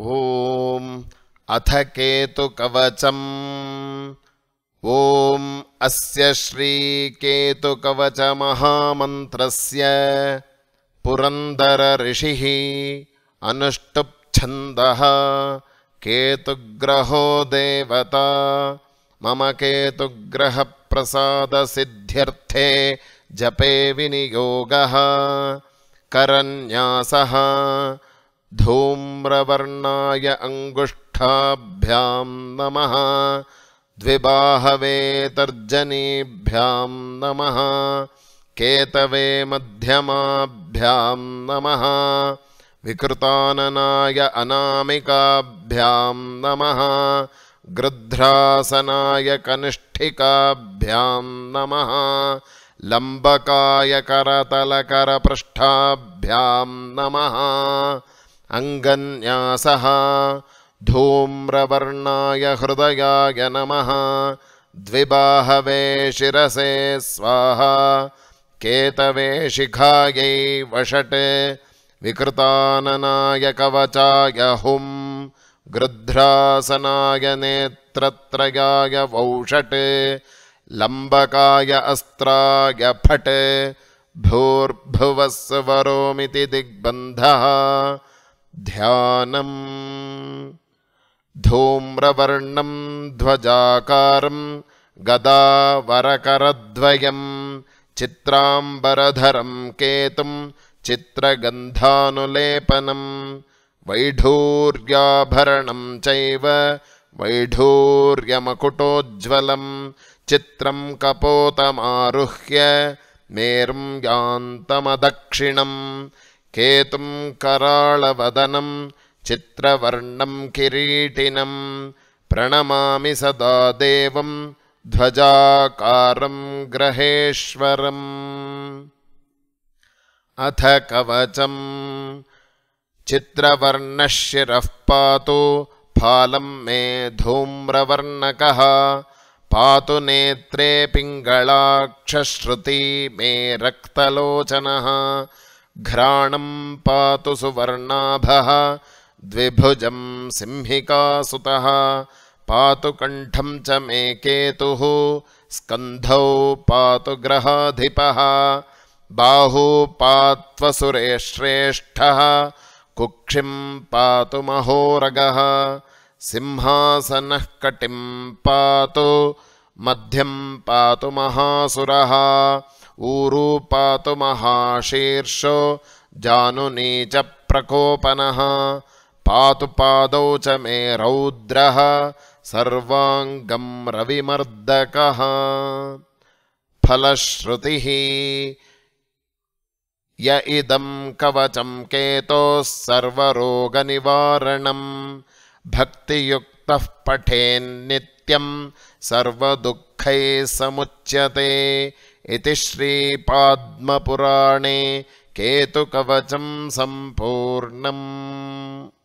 ॐ अथ केतुकवचम्। ॐ अस्य श्रीकेतुकवचमहामन्त्रस्य पुरन्दर ऋषिः अनुष्टुप् छन्दः केतुग्रहो देवता। मम केतुग्रहप्रसादसिद्ध्यर्थे जपे विनियोगः। करन्यासः धूम्रवर्णाय अङ्गुष्ठाभ्यां नमः। द्विबाहवे तर्जनीभ्यां नमः। केतवे मध्यमाभ्यां नमः। विकृताननाय अनामिकाभ्यां नमः। गृध्रासनाय कनिष्ठिकाभ्यां नमः। लम्बकाय करतलकरपृष्ठाभ्यां नमः। अङ्गन्यासः धूम्रवर्णाय हृदयाय नमः। द्विबाहवे शिरसे स्वाहा। केतवे शिखायै वषट्। विकृताननाय कवचाय हुं। गृध्रासनाय नेत्रत्रयाय वौषट्। लम्बकाय अस्त्राय फट्। भूर्भुवः स्वरोमिति दिग्बन्धः। ध्यानम् धूम्रवर्णं ध्वजाकारं गदावरकरद्वयं चित्राम्बरधरं केतुं चित्रगन्धानुलेपनं वैढूर्याभरणं चैव वैढूर्यमकुटोज्ज्वलं चित्रं कपोतमारुह्य मेरुं यान्तमदक्षिणं केतुं कराळवदनं चित्रवर्णं किरीटिनं प्रणमामि सदा देवं ध्वजाकारं ग्रहेश्वरम्। अथ कवचम्। चित्रवर्णः शिरः पातु फालं मे धूम्रवर्णकः। पातु नेत्रे पिङ्गलाक्षश्रुती मे रक्तलोचनः। घ्राणं पातु सुवर्णाभः द्विभुजं सिंहिकासुतः। पातु कण्ठं च मे केतुः स्कन्धौ पातु ग्रहाधिपः। बाहू पात्वसुरेश्रेष्ठः कुक्षिं पातु महोरगः। सिंहासनः कटिं पातु मध्यं पातु महासुरः। ऊरू पातु महाशीर्षो जानुनी च प्रकोपनः। पातु पादौ च मे रौद्रः सर्वाङ्गं रविमर्दकः। फलश्रुतिः य इदं कवचं केतोः सर्वरोगनिवारणं भक्तियुक्तः पठेन्नित्यं सर्वदुःखैः समुच्यते। इति श्रीपद्मपुराणे केतुकवचं सम्पूर्णम्।